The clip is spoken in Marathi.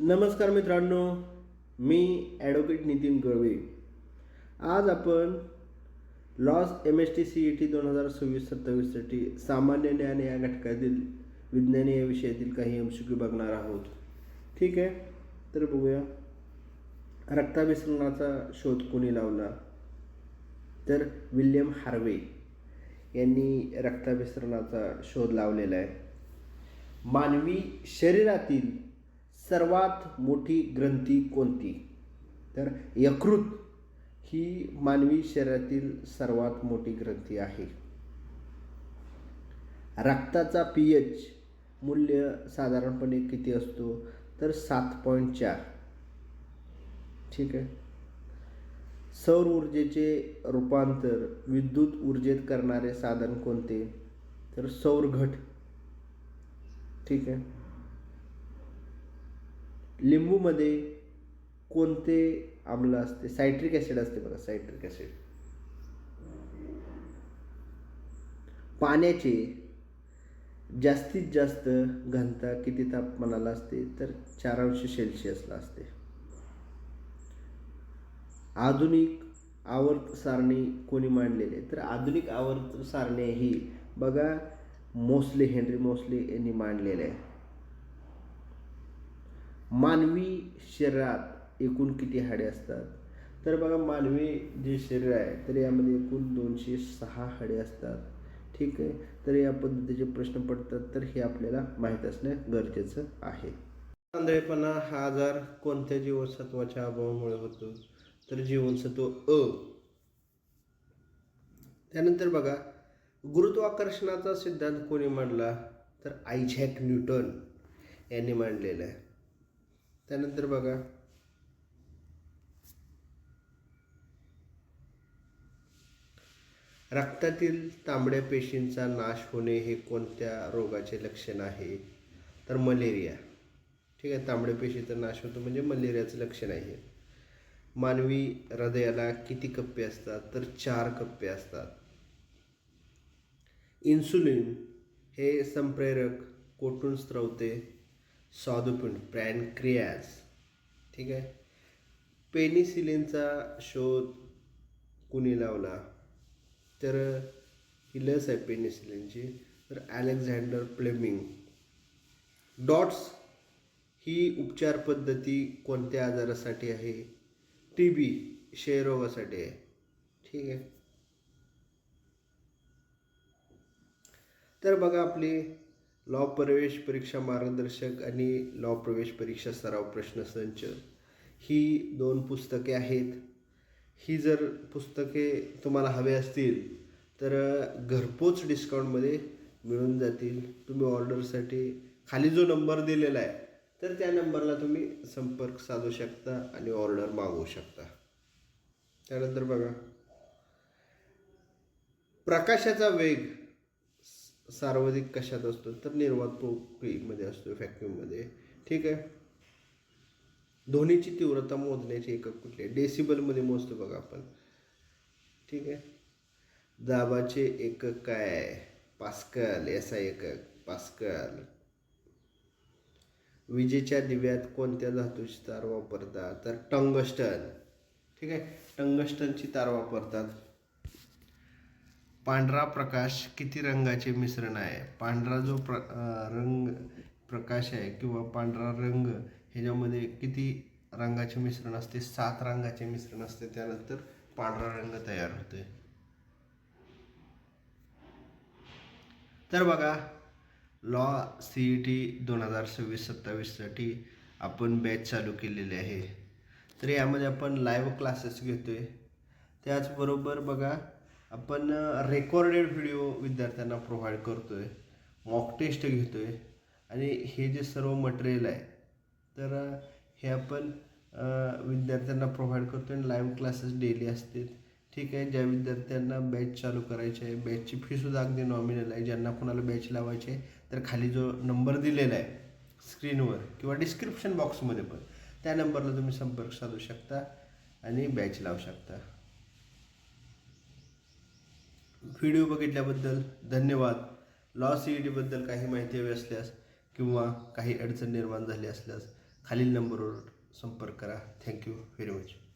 नमस्कार मित्रांनो, मी ॲडव्होकेट नितीन गळवे. आज आपण लॉस MST CET 2026-27साठी सामान्य ज्ञान या घटकातील विज्ञान या विषयातील काही MCQ बघणार आहोत. ठीक आहे, तर बघूया. रक्ताभिसरणाचा शोध कोणी लावला? तर विल्यम हार्वे यांनी रक्ताभिसरणाचा शोध लावलेला आहे. मानवी शरीरातील सर्वात मोठी ग्रंथी कोणती? तर यकृत ही मानवी शरीरातील सर्वात मोठी ग्रंथी आहे. रक्ताचा pH मूल्य साधारणपणे किती असतो? तर 7.4. ठीक आहे. सौर ऊर्जेचे रूपांतर विद्युत ऊर्जेत करणारे साधन कोणते? तर सौर घट. ठीक आहे. लिंबूमध्ये कोणते आम्ल असते? सायट्रिक ॲसिड असते बघा, सायट्रिक ॲसिड. पाण्याचे जास्तीत जास्त घनता किती तापमानाला असते? तर 4°C असते. आधुनिक आवर्त सारणी कोणी मांडलेली आहे? तर आधुनिक आवर्त सारणी ही बघा मोस्ले, हेनरी मोस्ले यांनी मांडलेले आहे. मानवी शरीरात एकूण किती हाडे असतात? तर बघा मानवी जे शरीर आहे तर यामध्ये एकूण 206 हाडे असतात. ठीक आहे. तर या पद्धतीचे प्रश्न पडतात, तर हे आपल्याला माहीत असणे गरजेचं आहे. आंधळेपणा हा आजार कोणत्या जीवनसत्वाच्या अभावामुळे होतो? तर जीवनसत्व अ. त्यानंतर बघा गुरुत्वाकर्षणाचा सिद्धांत कोणी मांडला? तर आयझॅक न्यूटन यांनी मांडलेला आहे. त्यानंतर बघा रक्तातील तांबड्या पेशींचा नाश होणे हे कोणत्या रोगाचे लक्षण आहे? तर मलेरिया. ठीक आहे. तांबड्या पेशीचा नाश होतो म्हणजे मलेरियाचं लक्षण आहे. मानवी हृदयाला किती कप्पे असतात? तर 4 कप्पे असतात. इन्सुलिन हे संप्रेरक कोठून स्त्रवते? स्वादुपिंड, पॅनक्रियाज. ठीक आहे. पेनिसिलिनचा शोध कुणी लावला? तर ही लस आहे पेनिसिलिनची, तर अलेक्झांडर फ्लेमिंग. डॉट्स ही उपचार पद्धती कोणत्या आजारासाठी आहे? TB, क्षयरोगासाठी आहे. ठीक आहे. तर बघा आपली लॉ प्रवेश परीक्षा मार्गदर्शक आणि लॉ प्रवेश परीक्षा सराव प्रश्नसंच ही 2 पुस्तके आहेत. ही जर पुस्तके तुम्हाला हवे असतील तर घरपोच डिस्काउंटमध्ये मिळून जातील. तुम्ही ऑर्डरसाठी खाली जो नंबर दिलेला आहे तर त्या नंबरला तुम्ही संपर्क साधू शकता आणि ऑर्डर मागवू शकता. त्यानंतर बघा प्रकाशाचा वेग सर्वाधिक कशात असतो? तर निर्वात पोकळीमध्ये असतो, व्हॅक्यूममध्ये. ठीक आहे. ध्वनीची तीव्रता मोजण्याचे एकक कुठले? डेसिबलमध्ये मोजतो बघा आपण. ठीक आहे. दाबाचे एकक काय आहे? पास्कल. SI एकक पास्कल. विजेच्या दिव्यात कोणत्या धातूची तार वापरतात? तर टंगस्टन. ठीक आहे. टंगस्टनची तार वापरतात. पांढरा प्रकाश किती रंगाचे मिश्रण आहे? पांढरा जो रंग प्रकाश आहे किंवा पांढरा रंग ह्याच्यामध्ये किती रंगाचे मिश्रण असते? 7 रंगाचे मिश्रण असते. त्यानंतर पांढरा रंग तयार होतोय. तर बघा लॉ CET 2026-27साठी आपण बॅच चालू केलेली आहे. तर यामध्ये आपण लाईव्ह क्लासेस घेतोय. त्याचबरोबर बघा आपण रेकॉर्डेड व्हिडिओ विद्यार्थ्यांना प्रोव्हाइड करतोय, मॉक टेस्ट घेतोय आणि हे जे सर्व मटेरियल आहे तर हे आपण विद्यार्थ्यांना प्रोव्हाइड करतो आणि लाईव्ह क्लासेस डेली असतील. ठीक आहे. ज्या विद्यार्थ्यांना बॅच चालू करायची आहे, बॅचची फीसुद्धा अगदी नॉमिनल आहे. ज्यांना कोणाला बॅच लावायची आहे तर खाली जो नंबर दिलेला आहे स्क्रीनवर किंवा डिस्क्रिप्शन बॉक्समध्ये पण त्या नंबरला तुम्ही संपर्क साधू शकता आणि बॅच लावू शकता. व्हिडिओ बघितल्याबद्दल धन्यवाद. लॉ CET बद्दल काही माहिती हवी असल्यास किंवा काही अडचण निर्माण झाली असल्यास खालील नंबरवर संपर्क करा. Thank you very much.